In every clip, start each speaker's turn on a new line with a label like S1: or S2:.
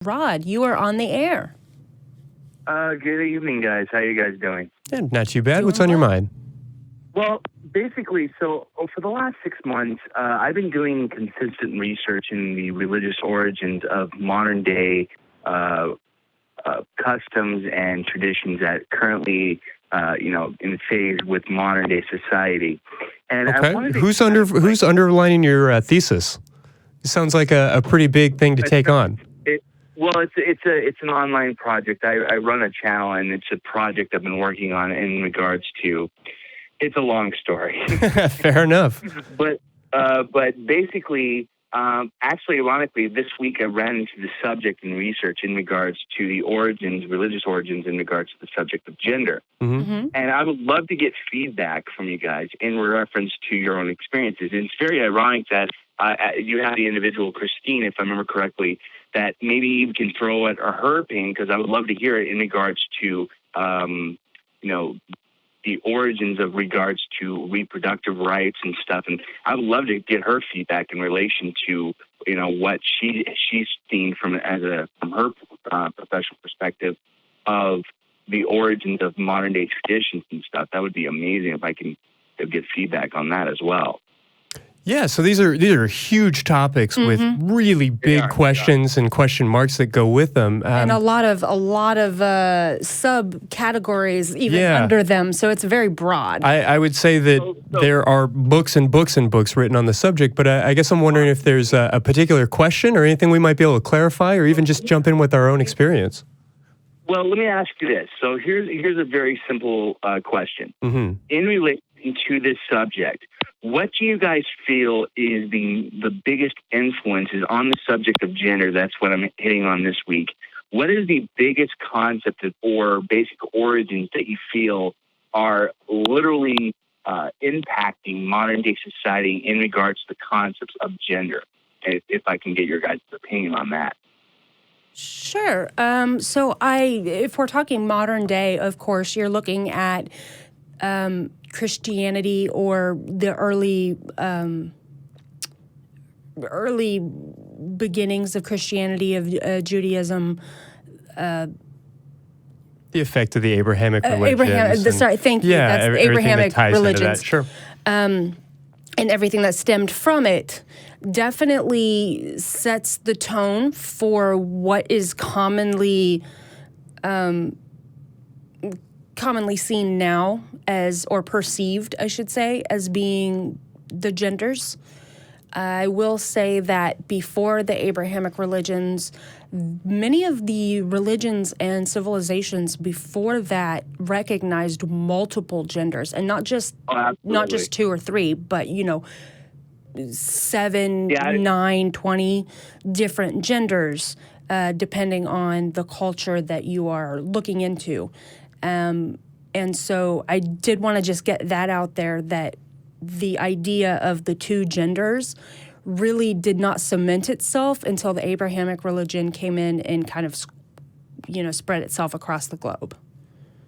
S1: Rod, you are on the air.
S2: Good evening, guys. How you guys doing?
S3: Yeah, not too bad. What's on your mind?
S2: Well, basically, for the last 6 months, I've been doing consistent research in the religious origins of modern-day customs and traditions that currently, in phase with modern-day society. And
S3: Okay.
S2: I wanted to
S3: Who's underlining your thesis? It sounds like a pretty big thing to take on.
S2: It's an online project. I run a channel, and it's a project I've been working on in regards to. It's a long story.
S3: Fair enough.
S2: But basically, actually, ironically, this week I ran into the subject in research in regards to the religious origins in regards to the subject of gender.
S1: Mm-hmm.
S2: And I would love to get feedback from you guys in reference to your own experiences. And it's very ironic that you have the individual, Christine, if I remember correctly, that maybe you can throw at her opinion, because I would love to hear it in regards to, the origins of regards to reproductive rights and stuff. And I would love to get her feedback in relation to, what she's seen from her professional perspective of the origins of modern day traditions and stuff. That would be amazing if I can get feedback on that as well.
S3: Yeah, so these are huge topics with really big questions and question marks that go with them,
S1: and a lot of subcategories even under them. So it's very broad.
S3: I would say that there are books and books and books written on the subject, but I guess I'm wondering if there's a particular question or anything we might be able to clarify, or even just jump in with our own experience.
S2: Well, let me ask you this. So here's a very simple question.
S3: Mm-hmm.
S2: In relation to this subject, what do you guys feel is the biggest influences on the subject of gender? That's what I'm hitting on this week. What is the biggest concept or basic origins that you feel are literally impacting modern day society in regards to the concepts of gender? If I can get your guys' opinion on that.
S1: Sure. If we're talking modern day, of course, you're looking at Christianity or the early beginnings of Christianity, of Judaism.
S3: The effect of the Abrahamic religions.
S1: Thank you.
S3: Yeah,
S1: that's Abrahamic
S3: that
S1: religions.
S3: Sure.
S1: And everything that stemmed from it definitely sets the tone for what is commonly seen now as, or perceived, I should say, as being the genders. I will say that before the Abrahamic religions, many of the religions and civilizations before that recognized multiple genders, and not just 2 or 3, but 7, 9, 20 different genders, depending on the culture that you are looking into. And so I did want to just get that out there, that the idea of the 2 genders really did not cement itself until the Abrahamic religion came in and kind of, spread itself across the globe.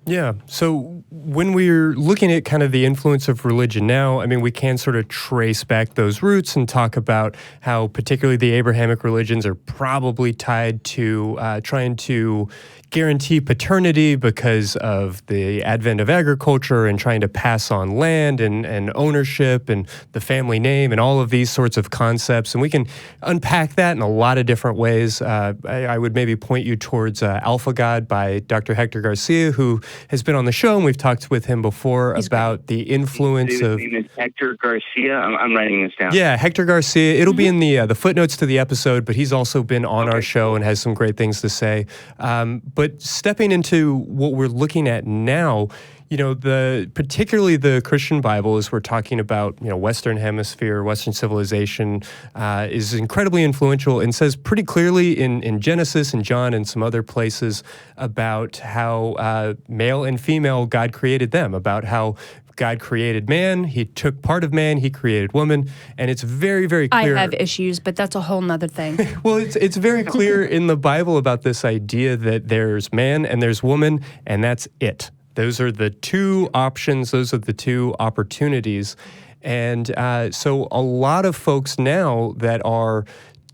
S3: Yeah. So when we're looking at kind of the influence of religion now, I mean, we can sort of trace back those roots and talk about how particularly the Abrahamic religions are probably tied to trying to guarantee paternity because of the advent of agriculture and trying to pass on land and ownership and the family name and all of these sorts of concepts. And we can unpack that in a lot of different ways. I would maybe point you towards Alpha God by Dr. Hector Garcia, who has been on the show, and we've talked with him before about the influence of...
S2: His name is Hector Garcia? I'm writing this down.
S3: Yeah, Hector Garcia. It'll be in the footnotes to the episode, but he's also been on our show and has some great things to say. But stepping into what we're looking at now, particularly the Christian Bible, as we're talking about, Western Hemisphere, Western civilization, is incredibly influential and says pretty clearly in Genesis and John and some other places about how male and female God created them, about how God created man, he took part of man, he created woman, and it's very, very clear.
S1: I have issues, but that's a whole nother thing.
S3: Well, it's very clear in the Bible about this idea that there's man and there's woman, and that's it. Those are the 2 options, those are the 2 opportunities. And so a lot of folks now that are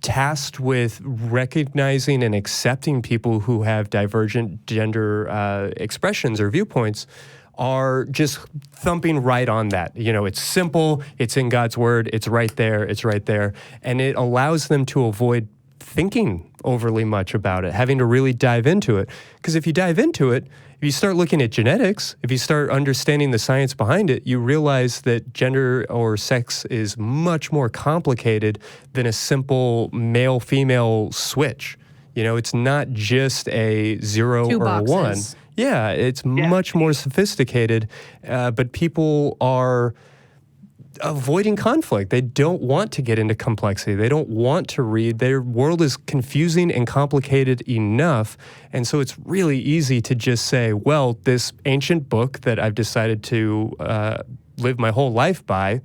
S3: tasked with recognizing and accepting people who have divergent gender expressions or viewpoints are just thumping right on that. It's simple, it's in God's word, it's right there, and it allows them to avoid thinking overly much about it, having to really dive into it. Because if you dive into it, if you start looking at genetics, if you start understanding the science behind it, you realize that gender or sex is much more complicated than a simple male-female switch. It's not just a 0
S1: Two
S3: or
S1: boxes.
S3: a 1. Yeah, it's much more sophisticated, but people are avoiding conflict. They don't want to get into complexity. They don't want to read. Their world is confusing and complicated enough, and so it's really easy to just say, well, this ancient book that I've decided to live my whole life by,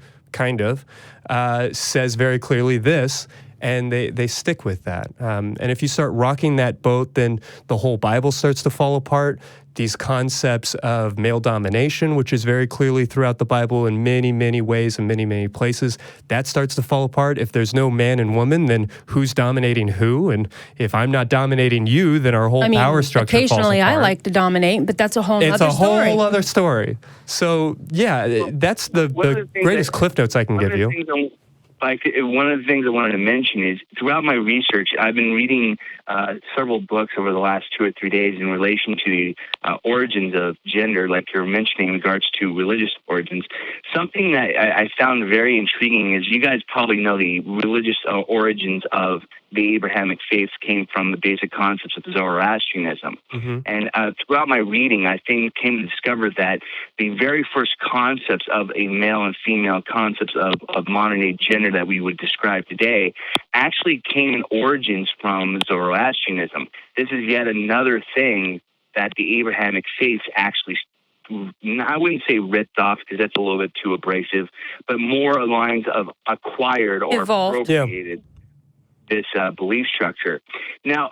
S3: says very clearly this, and they stick with that. And if you start rocking that boat, then the whole Bible starts to fall apart. These concepts of male domination, which is very clearly throughout the Bible in many, many ways and many, many places, that starts to fall apart. If there's no man and woman, then who's dominating who? And if I'm not dominating you, then our whole power structure falls apart.
S1: Occasionally I like to dominate, but that's a whole other story.
S3: It's a whole other story. So, yeah, that's the greatest Cliff Notes I can give you.
S2: One of the things I wanted to mention is throughout my research, I've been reading several books over the last 2 or 3 days in relation to the origins of gender, like you're mentioning in regards to religious origins. Something that I found very intriguing is you guys probably know the religious origins of the Abrahamic faiths came from the basic concepts of Zoroastrianism. Mm-hmm. And throughout my reading, I came to discover that the very first concepts of a male and female concepts of modern-day gender that we would describe today actually came in origins from Zoroastrianism. This is yet another thing that the Abrahamic faiths actually, I wouldn't say ripped off because that's a little bit too abrasive, but more lines of acquired or appropriated this belief structure. Now,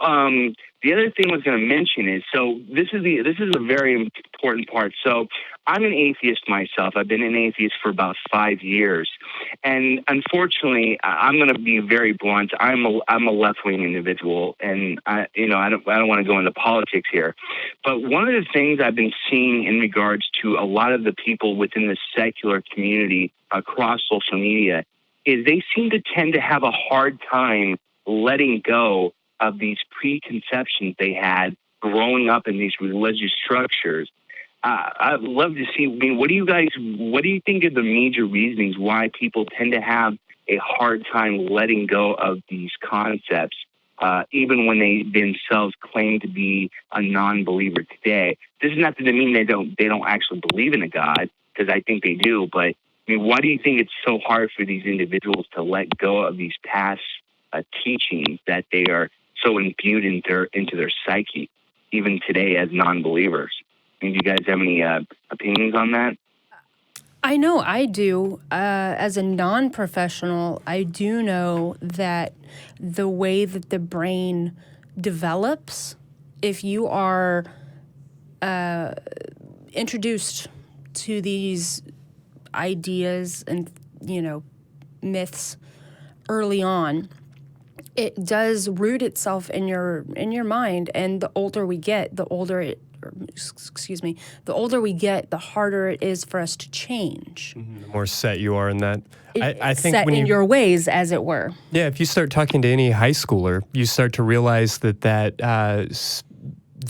S2: the other thing I was going to mention is, so this is a very important part. So I'm an atheist myself. I've been an atheist for about 5 years, and unfortunately, I'm going to be very blunt. I'm a left-wing individual, and I don't want to go into politics here, but one of the things I've been seeing in regards to a lot of the people within the secular community across social media is they seem to tend to have a hard time letting go of these preconceptions they had growing up in these religious structures. I'd love to see, what do you think are the major reasons why people tend to have a hard time letting go of these concepts, even when they themselves claim to be a non-believer today? This is not to mean they don't actually believe in a God, because I think they do, but why do you think it's so hard for these individuals to let go of these past teachings that they are so imbued into their psyche, even today as non-believers? Do you guys have any opinions on that?
S1: I know I do. As a non-professional, I do know that the way that the brain develops, if you are introduced to these ideas and myths early on, it does root itself in your mind, and the older we get, the older we get, the harder it is for us to change.
S3: The more set you are in that. I think
S1: set in your ways, as it were.
S3: Yeah, if you start talking to any high schooler, you start to realize that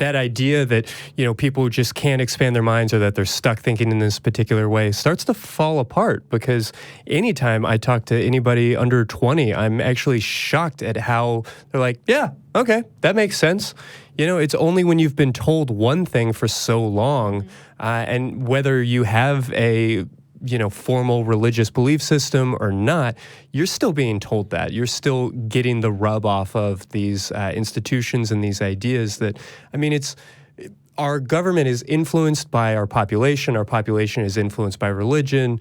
S3: idea that, people just can't expand their minds or that they're stuck thinking in this particular way starts to fall apart, because anytime I talk to anybody under 20, I'm actually shocked at how they're like, yeah, okay, that makes sense. It's only when you've been told one thing for so long, and whether you have a formal religious belief system or not, you're still being told that. You're still getting the rub off of these institutions and these ideas that, our government is influenced by our population is influenced by religion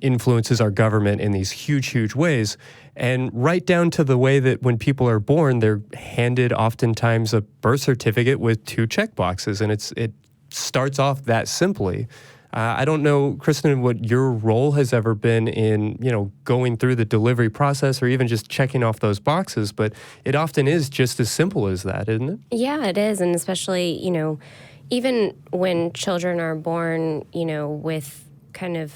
S3: influences our government in these huge, huge ways, and right down to the way that when people are born, they're handed oftentimes a birth certificate with 2 check boxes, and it starts off that simply. I don't know, Kristin, what your role has ever been in, going through the delivery process or even just checking off those boxes, but it often is just as simple as that, isn't it?
S4: Yeah, it is. And especially, even when children are born, with kind of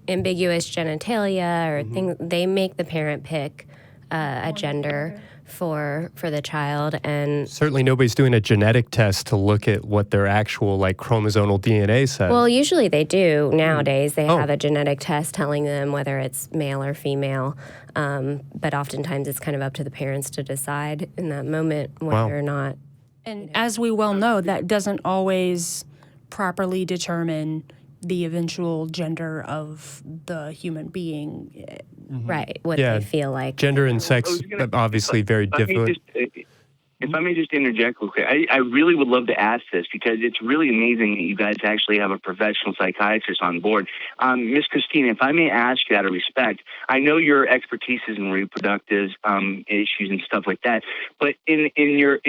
S4: ambiguous genitalia or things, they make the parent pick a gender for the child. And
S3: Certainly nobody's doing a genetic test to look at what their actual chromosomal DNA says.
S4: well, usually they do nowadays. They have a genetic test telling them whether it's male or female. But oftentimes it's kind of up to the parents to decide in that moment whether or not.
S1: And as we well know, that doesn't always properly determine the eventual gender of the human being.
S4: Right, what
S3: Yeah.
S4: they feel like.
S3: Gender and sex, obviously very different.
S2: If I may just interject real quick, I really would love to ask this because it's really amazing that you guys actually have a professional psychiatrist on board. Miss Christine, if I may ask you out of respect, I know your expertise is in reproductive issues and stuff like that, but in your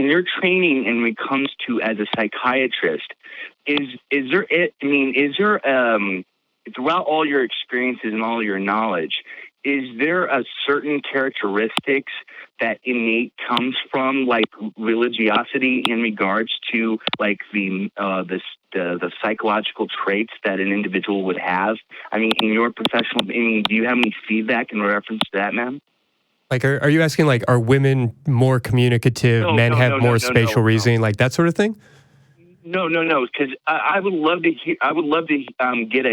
S2: training and when it comes to as a psychiatrist, is there throughout all your experiences and all your knowledge, is there a certain characteristics that innate comes from religiosity in regards to the psychological traits that an individual would have? I mean, in your professional, do you have any feedback in reference to that, ma'am?
S3: Are you asking are women more communicative, men have more spatial reasoning, that sort of thing?
S2: No, because I would love to hear. I would love to get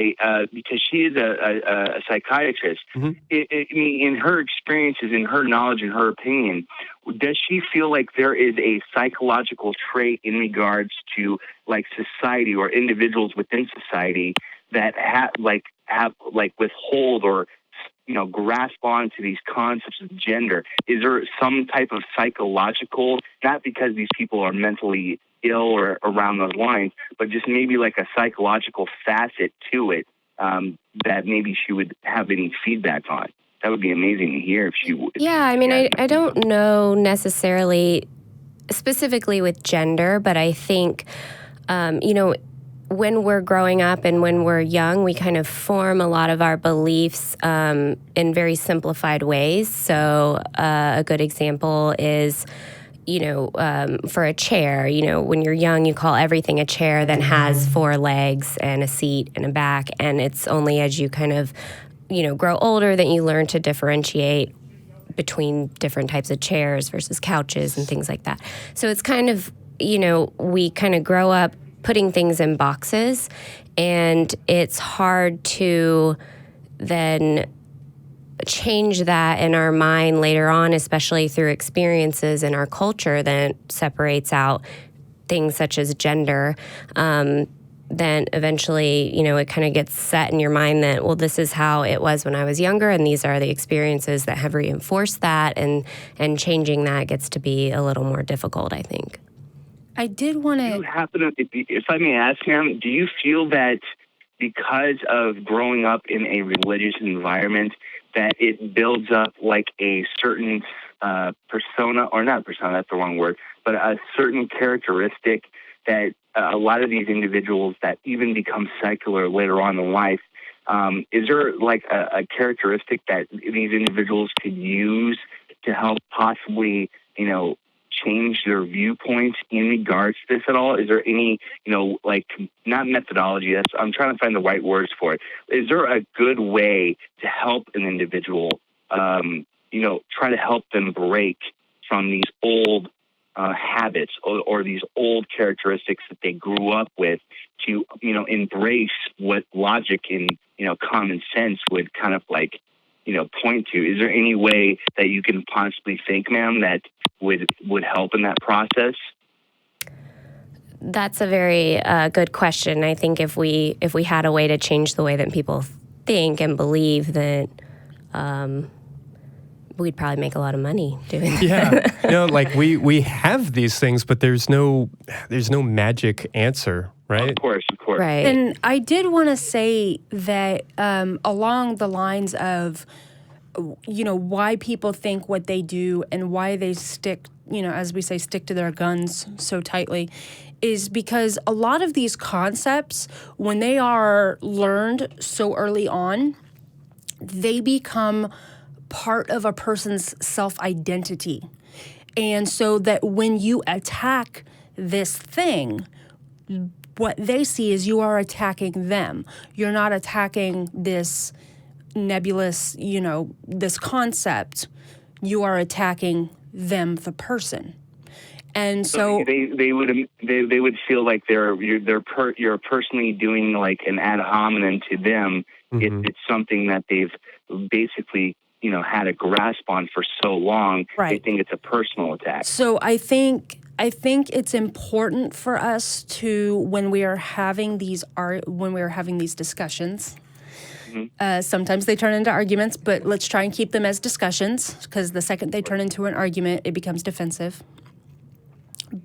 S2: because she is a psychiatrist. In her experiences, in her knowledge, in her opinion, does she feel like there is a psychological trait in regards to society or individuals within society that have withhold or grasp onto these concepts of gender? Is there some type of psychological, not because these people are mentally ill or around those lines, but just maybe a psychological facet to it that maybe she would have any feedback on? That would be amazing to hear if she would.
S4: Yeah, I mean, I don't know necessarily specifically with gender, but I think, when we're growing up and when we're young, we kind of form a lot of our beliefs in very simplified ways. So a good example is, for a chair, when you're young, you call everything a chair that has 4 legs and a seat and a back. And it's only as you kind of, grow older that you learn to differentiate between different types of chairs versus couches and things like that. So it's kind of, we kind of grow up putting things in boxes, and it's hard to then change that in our mind later on, especially through experiences in our culture that separates out things such as gender. Then eventually, it kind of gets set in your mind that, well, this is how it was when I was younger, and these are the experiences that have reinforced that, and changing that gets to be a little more difficult, I think.
S1: I did want to...
S2: If I may ask him, do you feel that because of growing up in a religious environment that it builds up a certain persona, or not persona, that's the wrong word, but a certain characteristic that a lot of these individuals that even become secular later on in life, is there a characteristic that these individuals could use to help possibly, change their viewpoints in regards to this at all? Is there any, not methodology, I'm trying to find the right words for it. Is there a good way to help an individual, try to help them break from these old habits or these old characteristics that they grew up with to, embrace what logic and, common sense would kind of point to? Is there any way that you can possibly think, ma'am, that would help in that process?
S4: That's a very good question. I think if we had a way to change the way that people think and believe, that we'd probably make a lot of money doing that.
S3: Yeah, we have these things, but there's no magic answer, right?
S2: Of course.
S4: Right.
S1: And I did want to say that along the lines of, why people think what they do and why they stick as we say, stick to their guns so tightly, is because a lot of these concepts, when they are learned so early on, they become part of a person's self-identity. And so that when you attack this thing, what they see is you are attacking them. You're not attacking this nebulous, this concept. You are attacking them, the person. And so
S2: they would feel like you're personally doing like an ad hominem to them.
S3: Mm-hmm.
S2: It's something that they've basically had a grasp on for so long.
S1: Right.
S2: They think it's a personal attack.
S1: So I think it's important for us to, when we are having these discussions. Sometimes they turn into arguments, but let's try and keep them as discussions, because the second they turn into an argument, it becomes defensive.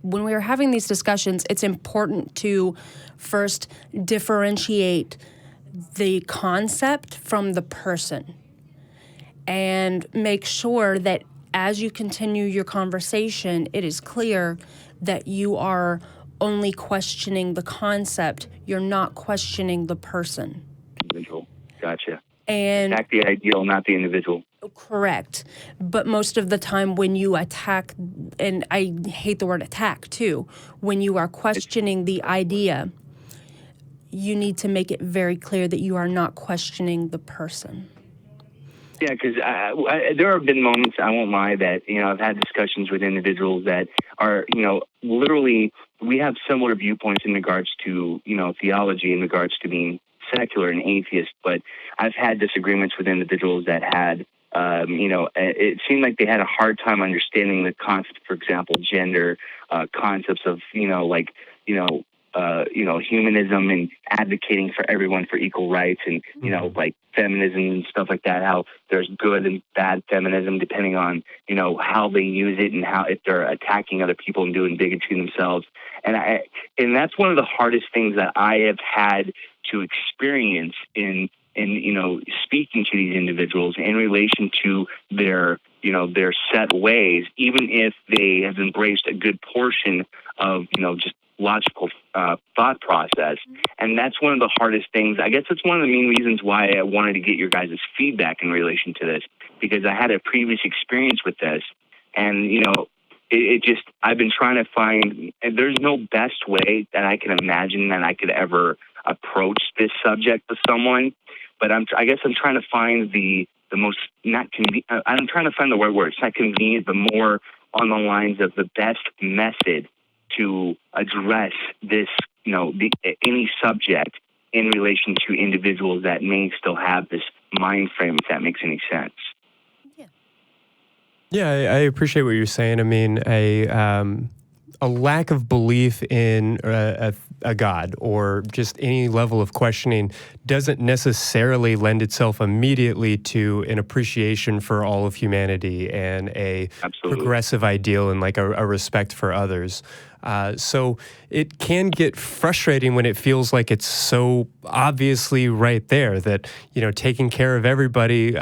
S1: When we are having these discussions, it's important to first differentiate the concept from the person and make sure that as you continue your conversation, it is clear that you are only questioning the concept. You're not questioning the person.
S2: Individual. Gotcha.
S1: And
S2: attack the ideal, not the individual.
S1: Correct. But most of the time when you attack, and I hate the word attack too, when you are questioning the idea, you need to make it very clear that you are not questioning the person.
S2: Yeah, because there have been moments, I won't lie, that, I've had discussions with individuals that are, literally, we have similar viewpoints in regards to, theology, in regards to being secular and atheist, but I've had disagreements with individuals that had, it seemed like they had a hard time understanding the concept, for example, gender, concepts of, humanism and advocating for everyone for equal rights and, like feminism and stuff like that, how there's good and bad feminism depending on, how they use it and how, if they're attacking other people and doing bigotry themselves. And that's one of the hardest things that I have had to experience in speaking to these individuals in relation to their set ways, even if they have embraced a good portion of, just logical thought process. And that's one of the hardest things. I guess that's one of the main reasons why I wanted to get your guys' feedback in relation to this, because I had a previous experience with this. And, I've been trying to find, and there's no best way that I can imagine that I could ever approach this subject with someone. But I guess I'm trying to find the most, I'm trying to find the right word. It's not convenient, but more on the lines of the best method to address this, any subject in relation to individuals that may still have this mind frame, if that makes any sense.
S3: Yeah, I appreciate what you're saying. I mean, a lack of belief in a God or just any level of questioning doesn't necessarily lend itself immediately to an appreciation for all of humanity and a progressive ideal and like a respect for others. So it can get frustrating when it feels like it's so obviously right there that, taking care of everybody,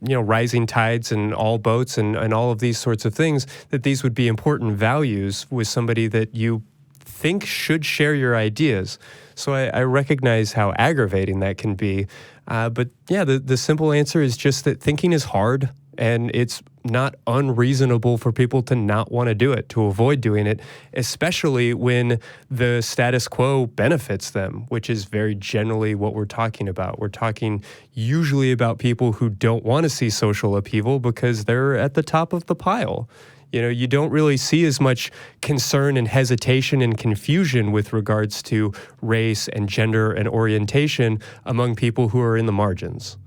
S3: rising tides and all boats and all of these sorts of things, that these would be important values with somebody that you think should share your ideas. So I recognize how aggravating that can be. But yeah, the simple answer is just that thinking is hard. And it's not unreasonable for people to not want to do it, to avoid doing it, especially when the status quo benefits them, which is very generally what we're talking about. We're talking usually about people who don't want to see social upheaval because they're at the top of the pile. You don't really see as much concern and hesitation and confusion with regards to race and gender and orientation among people who are in the margins.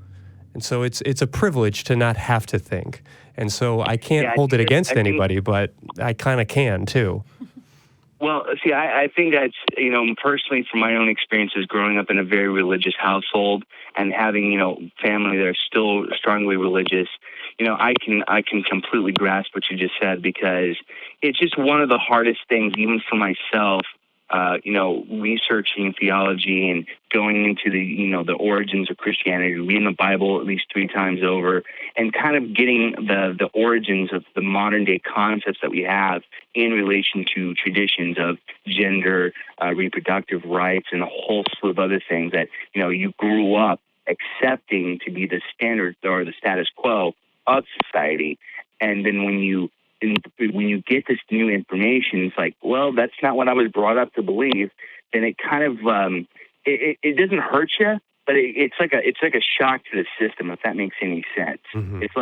S3: And so it's a privilege to not have to think. And so I can't hold it against anybody, but I kind of can too.
S2: Well, see, I think that's, personally from my own experiences growing up in a very religious household and having, family that are still strongly religious, I can completely grasp what you just said, because it's just one of the hardest things, even for myself, researching theology and going into the origins of Christianity, reading the Bible at least 3 times over, and kind of getting the origins of the modern day concepts that we have in relation to traditions of gender, reproductive rights, and a whole slew of other things that, you grew up accepting to be the standard or the status quo of society. And then when you get this new information, it's like, well, that's not what I was brought up to believe. Then it kind of it doesn't hurt you, but it's like a shock to the system, if that makes any sense. Mm-hmm. It's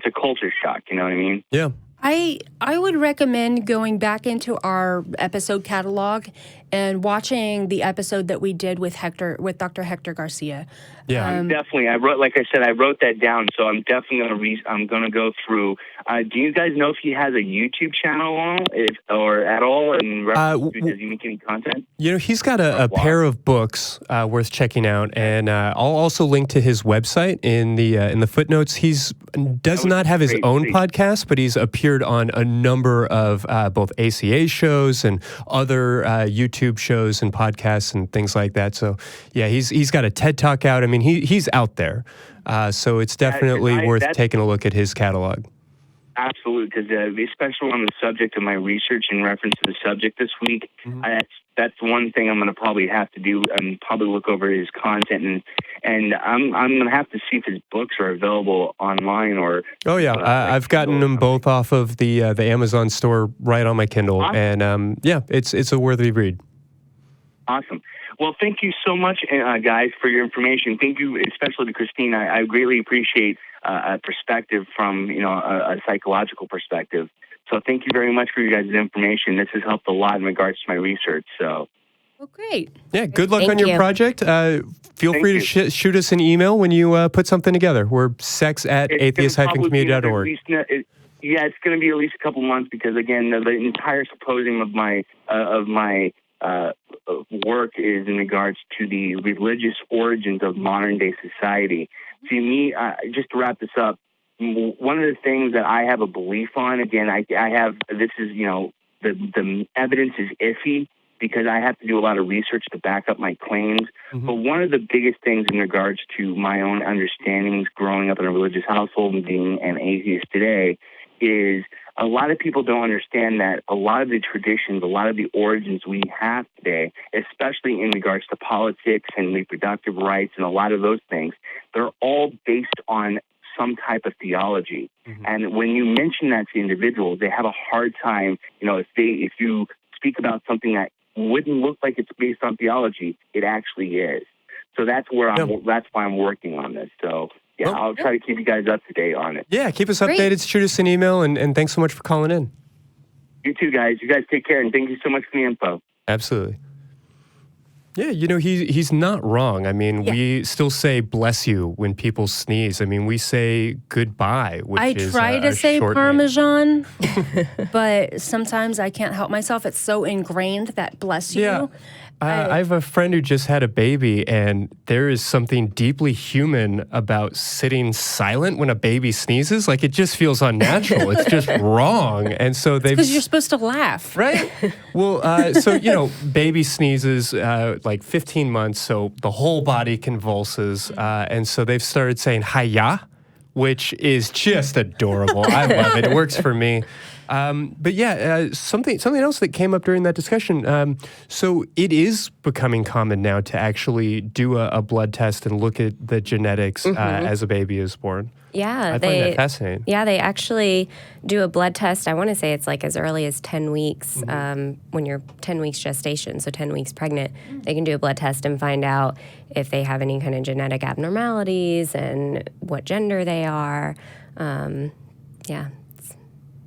S2: a culture shock. You know what I mean?
S3: Yeah.
S1: I would recommend going back into our episode catalog and watching the episode that we did with Dr. Hector Garcia.
S3: Yeah,
S2: definitely. I wrote that down, so I'm definitely gonna go through. Do you guys know if he has a YouTube channel or at all in reference to, does he make any content?
S3: He's got a pair of books worth checking out, and I'll also link to his website in the footnotes. Does not have his own podcast, but he's appeared on a number of both ACA shows and other YouTube shows and podcasts and things like that. So yeah, he's got a TED Talk out. I mean, he's out there. So it's definitely worth taking a look at his catalog.
S2: Absolutely, because especially on the subject of my research in reference to the subject this week, mm-hmm. That's one thing I'm going to probably have to do, and probably look over his content, and I'm going to have to see if his books are available online or.
S3: Oh yeah, I've gotten them both off of the Amazon store right on my Kindle, awesome. And it's a worthy read.
S2: Awesome. Well, thank you so much, guys, for your information. Thank you, especially to Christine. I greatly appreciate a perspective from a psychological perspective. So thank you very much for your guys' information. This has helped a lot in regards to my research. So.
S1: Well, great.
S3: Yeah, good luck on your project. Feel free to shoot us an email when you put something together. We're sex@atheist-community.org.
S2: It's going to be at least a couple months because, again, the entire symposium of my work is in regards to the religious origins of modern-day society. See, me, just to wrap this up, one of the things that I have a belief on, again, I have, this is, the evidence is iffy because I have to do a lot of research to back up my claims. Mm-hmm. But one of the biggest things in regards to my own understandings growing up in a religious household and being an atheist today is a lot of people don't understand that a lot of the traditions, a lot of the origins we have today, especially in regards to politics and reproductive rights and a lot of those things, they're all based on some type of theology. Mm-hmm. And when you mention that to individuals, they have a hard time, if you speak about something that wouldn't look like it's based on theology, it actually is. So that's where that's why I'm working on this. So yeah, I'll try to keep you guys up to date on it.
S3: Yeah, keep us updated. Shoot us an email, and thanks so much for calling in.
S2: You too, guys. You guys take care, and thank you so much for the info.
S3: Absolutely. Yeah, he's not wrong. I mean, we still say bless you when people sneeze. I mean, we say goodbye, which is
S1: I try to say Parmesan, but sometimes I can't help myself. It's so ingrained that bless you.
S3: Yeah. I have a friend who just had a baby, and there is something deeply human about sitting silent when a baby sneezes. Like, it just feels unnatural. It's just wrong. And so
S1: because you're supposed to laugh.
S3: Right? Well, baby sneezes like 15 months, so the whole body convulses. And so they've started saying hiya, which is just adorable. I love it. It works for me. But something else that came up during that discussion. So it is becoming common now to actually do a blood test and look at the genetics as a baby is born.
S4: Yeah,
S3: I find that fascinating.
S4: Yeah, they actually do a blood test. I want to say it's like as early as 10 weeks when you're 10 weeks gestation, so 10 weeks pregnant. They can do a blood test and find out if they have any kind of genetic abnormalities and what gender they are.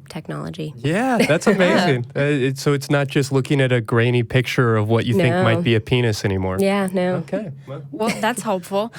S4: Technology.
S3: Yeah, that's amazing. So it's not just looking at a grainy picture of what you think might be a penis anymore.
S4: Yeah, no.
S3: Okay.
S1: Well, that's helpful.